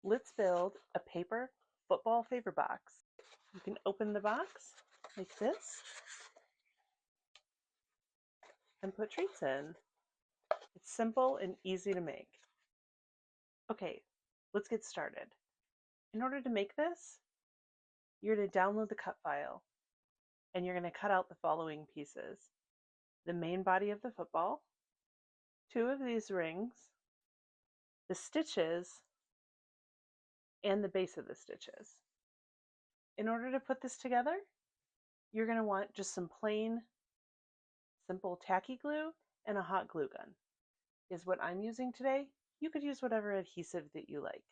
Let's build a paper football favor box. You can open the box like this and put treats in. It's simple and easy to make. Okay, let's get started. In order to make this, you're going to download the cut file and you're going to cut out the following pieces: the main body of the football, 2 of these rings, the stitches, and the base of the stitches. In order to put this together, you're going to want just some plain, simple tacky glue and a hot glue gun is what I'm using today. You could use whatever adhesive that you like.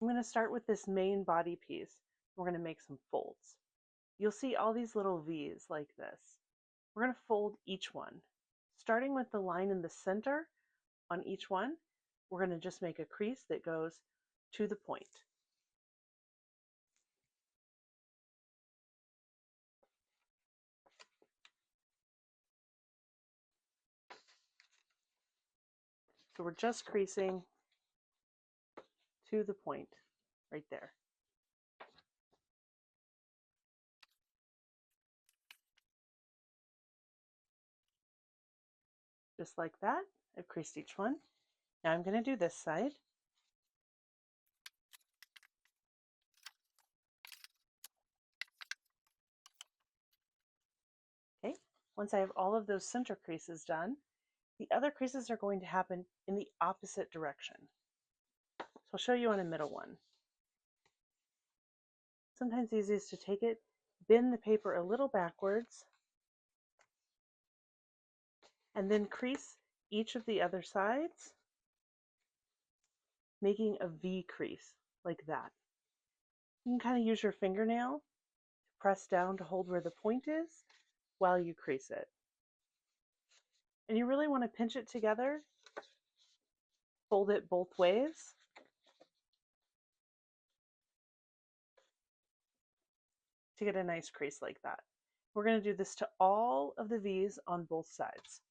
I'm going to start with this main body piece. We're going to make some folds. You'll see all these little V's like this. We're going to fold each one. Starting with the line in the center on each one, we're going to just make a crease that goes to the point. So we're just creasing to the point right there. Just like that, I've creased each one. Now I'm going to do this side. Okay, once I have all of those center creases done, the other creases are going to happen in the opposite direction. So I'll show you on a middle one. Sometimes easiest to take it, bend the paper a little backwards, and then crease each of the other sides, making a V crease like that. You can kind of use your fingernail to press down to hold where the point is while you crease it. And you really want to pinch it together, fold it both ways, to get a nice crease like that. We're going to do this to all of the V's on both sides.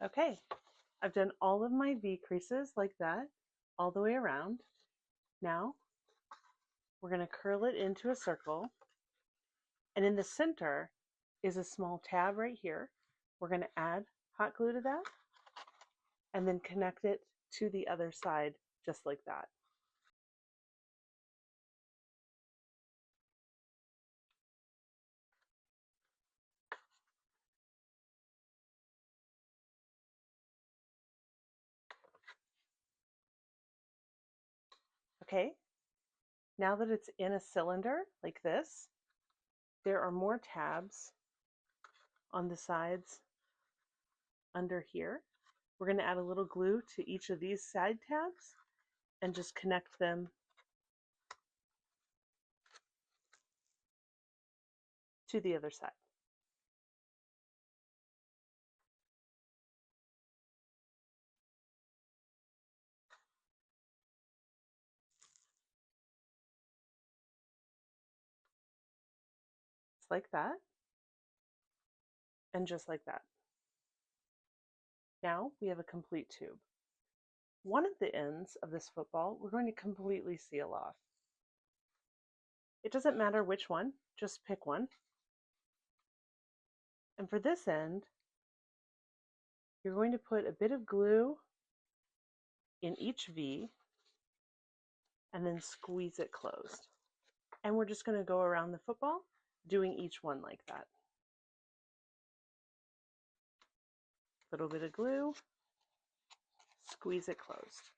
Okay, I've done all of my V creases like that, all the way around. Now, we're going to curl it into a circle, and in the center is a small tab right here. We're going to add hot glue to that, and then connect it to the other side, just like that. Okay, now that it's in a cylinder like this, there are more tabs on the sides under here. We're going to add a little glue to each of these side tabs and just connect them to the other side. Just like that, and just like that. Now we have a complete tube. One of the ends of this football we're going to completely seal off. It doesn't matter which one, just pick one. And for this end, you're going to put a bit of glue in each V and then squeeze it closed. And we're just going to go around the football doing each one like that. Little bit of glue, squeeze it closed.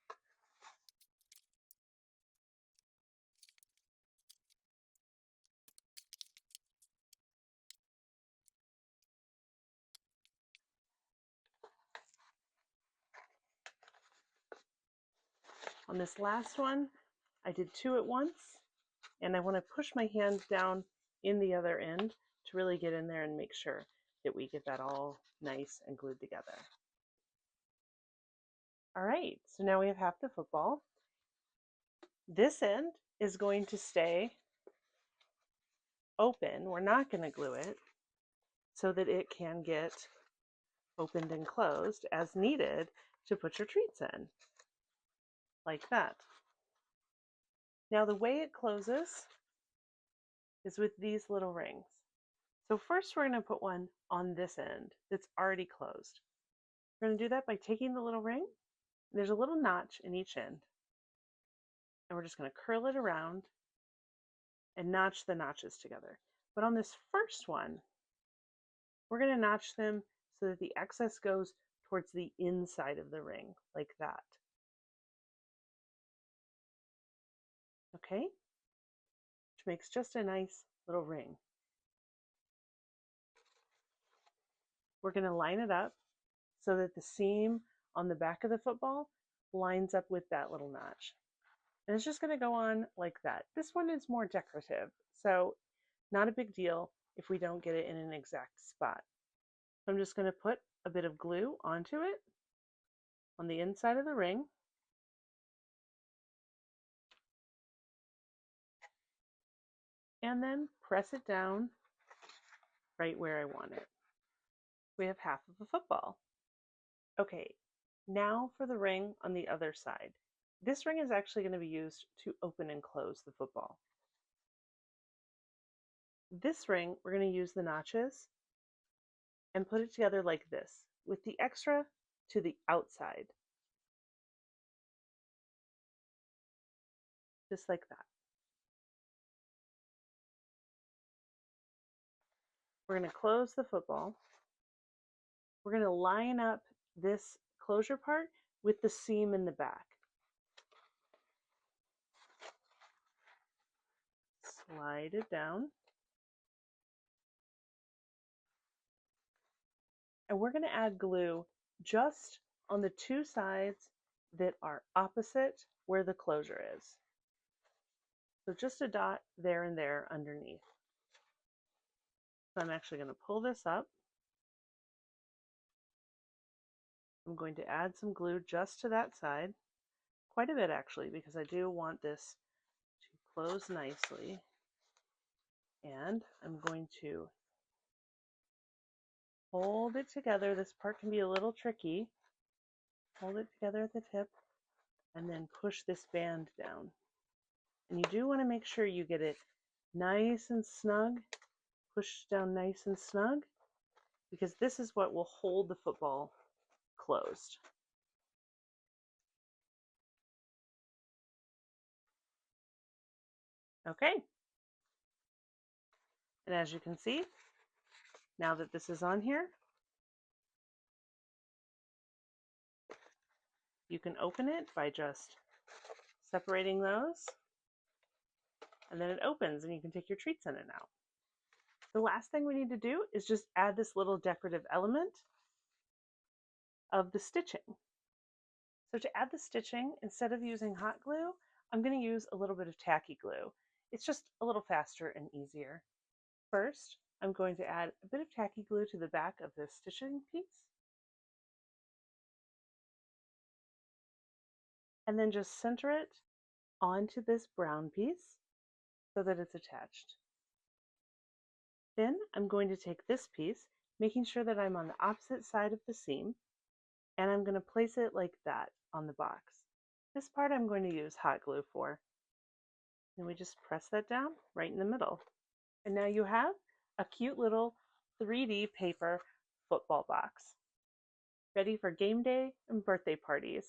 On this last one, I did 2 at once, and I want to push my hand down in the other end to really get in there and make sure. that we get that all nice and glued together. All right, so now we have half the football. This end is going to stay open. We're not going to glue it so that it can get opened and closed as needed to put your treats in, like that. Now the way it closes is with these little rings. So first we're going to put one on this end that's already closed. We're going to do that by taking the little ring. There's a little notch in each end. And we're just going to curl it around and notch the notches together. But on this first one, we're going to notch them so that the excess goes towards the inside of the ring, like that. Okay? Which makes just a nice little ring. We're going to line it up so that the seam on the back of the football lines up with that little notch. And it's just going to go on like that. This one is more decorative, so not a big deal if we don't get it in an exact spot. So I'm just going to put a bit of glue onto it on the inside of the ring. And then press it down right where I want it. We have half of a football. Okay, now for the ring on the other side. This ring is actually going to be used to open and close the football. This ring, we're going to use the notches and put it together like this, with the extra to the outside. Just like that. We're going to close the football. We're going to line up this closure part with the seam in the back. Slide it down. And we're going to add glue just on the two sides that are opposite where the closure is. So just a dot there and there underneath. So I'm actually going to pull this up. I'm going to add some glue just to that side, quite a bit actually, because I do want this to close nicely. And I'm going to hold it together. This part can be a little tricky. Hold it together at the tip and then push this band down. And you do want to make sure you get it nice and snug, push down nice and snug, because this is what will hold the football closed. Okay. And as you can see, now that this is on here, you can open it by just separating those, and then it opens and you can take your treats in and out. The last thing we need to do is just add this little decorative element of the stitching. So to add the stitching, instead of using hot glue, I'm going to use a little bit of tacky glue. It's just a little faster and easier. First, I'm going to add a bit of tacky glue to the back of this stitching piece. And then just center it onto this brown piece so that it's attached. Then I'm going to take this piece, making sure that I'm on the opposite side of the seam, and I'm going to place it like that on the box. This part I'm going to use hot glue for. And we just press that down right in the middle. And now you have a cute little 3D paper football box, ready for game day and birthday parties.